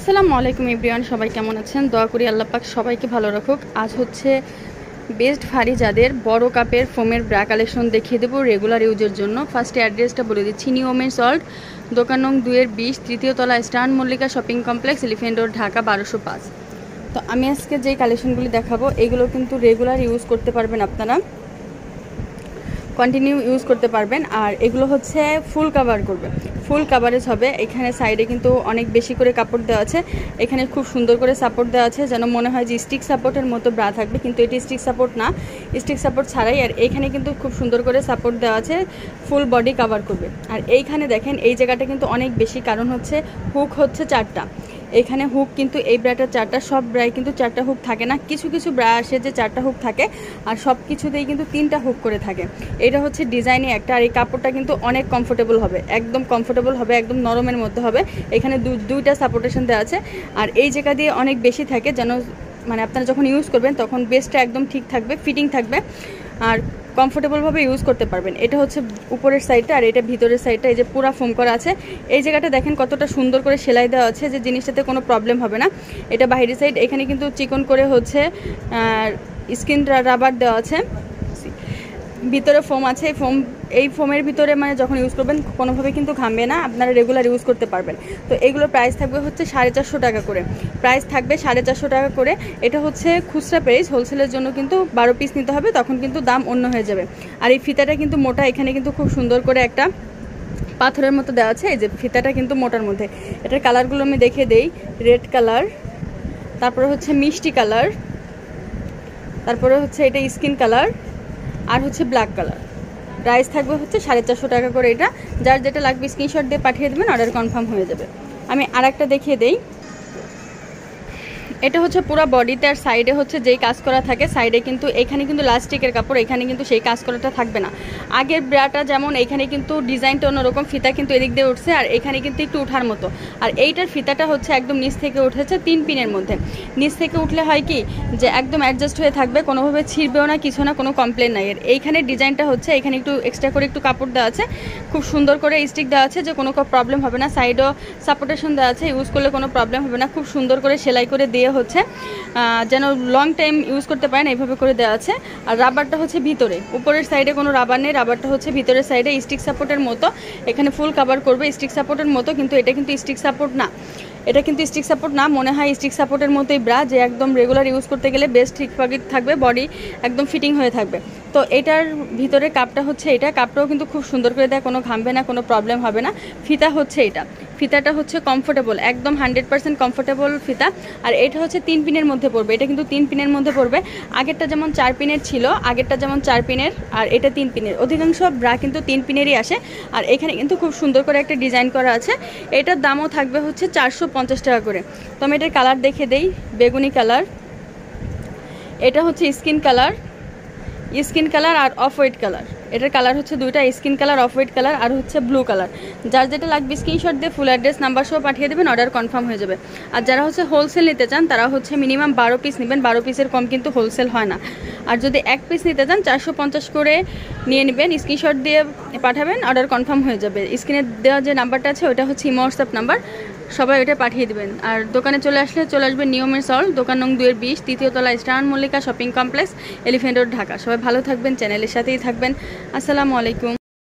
আসসালামু আলাইকুম এভরিওয়ান, সবাই কেমন আছেন? দোয়া করি আল্লাহ পাক সবাইকে ভালো রাখুক। আজ হচ্ছে বেস্ট ভারী যাদের বড় কাপের ফোমের ব্রা কালেকশন দেখিয়ে দেবো রেগুলার ইউজের জন্য। ফার্স্টে অ্যাড্রেসটা বলে দিচ্ছি, নিউ ওমেন সল্ট, দোকান নং 2-20, তৃতীয় তলা, স্টান Mallika shopping complex, Elephant Road, Dhaka 1205। তো আমি আজকে যে কালেকশনগুলি দেখাবো এগুলো কিন্তু রেগুলার ইউজ করতে পারবেন, আপনারা কন্টিনিউ ইউজ করতে পারবেন। আর এগুলো হচ্ছে ফুল কাভার করবে, ফুল কাভারেজ হবে। এখানে সাইডে কিন্তু অনেক বেশি করে কাপড় দেওয়া আছে, এখানে খুব সুন্দর করে সাপোর্ট দেওয়া আছে, যেন মনে হয় যে স্টিক সাপোর্টের মতো ব্রা থাকবে, কিন্তু এটি স্টিক সাপোর্ট না, স্টিক সাপোর্ট ছাড়াই। আর এইখানে কিন্তু খুব সুন্দর করে সাপোর্ট দেওয়া আছে, ফুল বডি কাভার করবে। আর এইখানে দেখেন এই জায়গাটা কিন্তু অনেক বেশি, কারণ হচ্ছে হুক হচ্ছে 4টা, এখানে হুক কিন্তু এই ব্রাটার 4টা, সব ব্রায় কিন্তু 4টা হুক থাকে না, কিছু কিছু ব্রা আসে যে 4টা হুক থাকে, আর সব কিছুতেই কিন্তু 3টা হুক করে থাকে। এটা হচ্ছে ডিজাইনে একটা। আর এই কাপড়টা কিন্তু অনেক কমফোর্টেবল হবে, একদম কমফোর্টেবল হবে, একদম নরমের মধ্যে হবে। এখানে দুইটা সাপোর্টেশন দেওয়া আছে, আর এই জায়গা দিয়ে অনেক বেশি থাকে, যেন মানে আপনারা যখন ইউজ করবেন তখন বেসটা একদম ঠিক থাকবে, ফিটিং থাকবে, আর কমফোর্টেবলভাবে ইউজ করতে পারবেন। এটা হচ্ছে উপরের সাইডটা, আর এটা ভিতরের সাইডটা। এই যে পুরো ফোম করা আছে, এই জায়গাটা দেখেন কতটা সুন্দর করে সেলাই দেওয়া আছে, যে জিনিসটাতে কোনো প্রবলেম হবে না। এটা বাইরের সাইড, এখানে কিন্তু চিকন করে হচ্ছে স্কিন রাবার দেওয়া আছে, ভিতরে ফোম আছে। এই ফোমের ভিতরে মানে যখন ইউজ করবেন কোনোভাবে কিন্তু ঘামবে না, আপনারা রেগুলার ইউজ করতে পারবেন। তো এগুলোর প্রাইস থাকবে হচ্ছে 450 টাকা করে, প্রাইস থাকবে 450 টাকা করে। এটা হচ্ছে খুচরা প্রাইস, হোলসেলের জন্য কিন্তু 12 পিস নিতে হবে, তখন কিন্তু দাম অন্য হয়ে যাবে। আর এই ফিতাটা কিন্তু মোটা, এখানে কিন্তু খুব সুন্দর করে একটা পাথরের মতো দেওয়া আছে, এই যে ফিতাটা কিন্তু মোটার মধ্যে। এটার কালারগুলো আমি দেখিয়ে দেই, রেড কালার, তারপরে হচ্ছে মিষ্টি কালার, তারপরে হচ্ছে এটা স্কিন কালার, আর হচ্ছে ব্ল্যাক কালার। প্রাইস থাকবে হচ্ছে 450 টাকা করে। এটা যার যেটা লাগবে স্ক্রিনশট দিয়ে পাঠিয়ে দেবেন, অর্ডার কনফার্ম হয়ে যাবে। আমি আর একটা দেখিয়ে দেই, এটা হচ্ছে পুরো বডিতে, আর সাইডে হচ্ছে যেই কাজ করা থাকে, সাইডে কিন্তু এখানে কিন্তু লাস্টিকের কাপড়, এখানে কিন্তু সেই কাজ করাটা থাকবে না। আগের ব্রাটা যেমন এখানে কিন্তু ডিজাইনটা অন্যরকম, ফিতা কিন্তু এদিক দিয়ে উঠছে, আর এখানে কিন্তু একটু উঠার মতো। আর এইটার ফিতাটা হচ্ছে একদম নিচ থেকে উঠেছে 3 পিনের মধ্যে। নিচ থেকে উঠলে হয় কি যে একদম অ্যাডজাস্ট হয়ে থাকবে, কোনোভাবে ছিঁড়বেও না, কিছু না, কোনো কমপ্লেন নাই। আর এইখানে ডিজাইনটা হচ্ছে এখানে একটু এক্সট্রা করে একটু কাপড় দেওয়া আছে, খুব সুন্দর করে স্টিক দেওয়া আছে, যে কোনো প্রবলেম হবে না। সাইডও সাপোর্টেশন দেওয়া আছে, ইউজ করলে কোনো প্রবলেম হবে না। খুব সুন্দর করে সেলাই করে দিয়ে হচ্ছে যেন লং টাইম ইউজ করতে পারেন, এইভাবে করে দেওয়া আছে। আর রাবারটা হচ্ছে ভিতরে, উপরের সাইডে কোনো রাবার নেই, রাবারটা হচ্ছে ভিতরের সাইডে স্টিক সাপোর্টের মতো, এখানে ফুল কাভার করবে স্টিক সাপোর্টের মতো, কিন্তু এটা কিন্তু স্টিক সাপোর্ট না, এটা কিন্তু স্টিক সাপোর্ট না। মনে হয় স্টিক সাপোর্টের মতোই ব্রা, যে একদম রেগুলার ইউজ করতে গেলে বেস্ট ঠিকঠাকই থাকবে, বডি একদম ফিটিং হয়ে থাকবে। তো এটার ভিতরে কাপটা হচ্ছে এটা, কাপটাও কিন্তু খুব সুন্দর করে দেয়, কোনো ঘামবে না, কোনো প্রবলেম হবে না। ফিতা হচ্ছে এটা, ফিতাটা হচ্ছে কমফোর্টেবল, একদম 100% কমফোর্টেবল ফিতা। আর এটা হচ্ছে 3 পিনের মধ্যে পড়বে, এটা কিন্তু 3 পিনের মধ্যে পড়বে। আগেরটা যেমন 4 পিনের ছিল, আগেরটা যেমন 4 পিনের, আর এটা 3 পিনের। অধিকাংশ ব্রা কিন্তু 3 পিনেরই আসে। আর এখানে কিন্তু খুব সুন্দর করে একটা ডিজাইন করা আছে। এটার দামও থাকবে হচ্ছে 450 টাকা করে। তো আমি এটার কালার দেখে দেই, বেগুনি কালার, এটা হচ্ছে স্কিন কালার, স্কিন কালার আর অফ হোয়াইট কালার। এটার কালার হচ্ছে দুইটা, skin colour, off white colour, আর হচ্ছে ব্লু কালার। যার যেটা লাগবে স্ক্রিনশট দিয়ে ফুল অ্যাড্রেস নাম্বার সহ পাঠিয়ে দেবেন, অর্ডার কনফার্ম হয়ে যাবে। আর যারা হচ্ছে হোলসেল নিতে চান তারা হচ্ছে মিনিমাম 12 পিস নেবেন, 12 পিসের কম কিন্তু হোলসেল হয় না। আর যদি 1 পিস নিতে চান 450 করে নিয়ে নেবেন, স্ক্রিনশট দিয়ে পাঠাবেন, অর্ডার কনফার্ম হয়ে যাবে। স্ক্রিনে দেওয়া যে নাম্বারটা আছে ওটা হচ্ছে ইমো হোয়াটসঅ্যাপ নাম্বার, সবাই ওটা পাঠিয়ে দেবেন। আর দোকানে চলে আসবেন নিউ ওমেন সল্ট, দোকান নং 2-20, তৃতীয় তলা, স্টান Mallika shopping complex, Elephant Road, Dhaka. সবাই ভালো থাকবেন, চ্যানেলের সাথেই থাকবেন। আসসালামু আলাইকুম।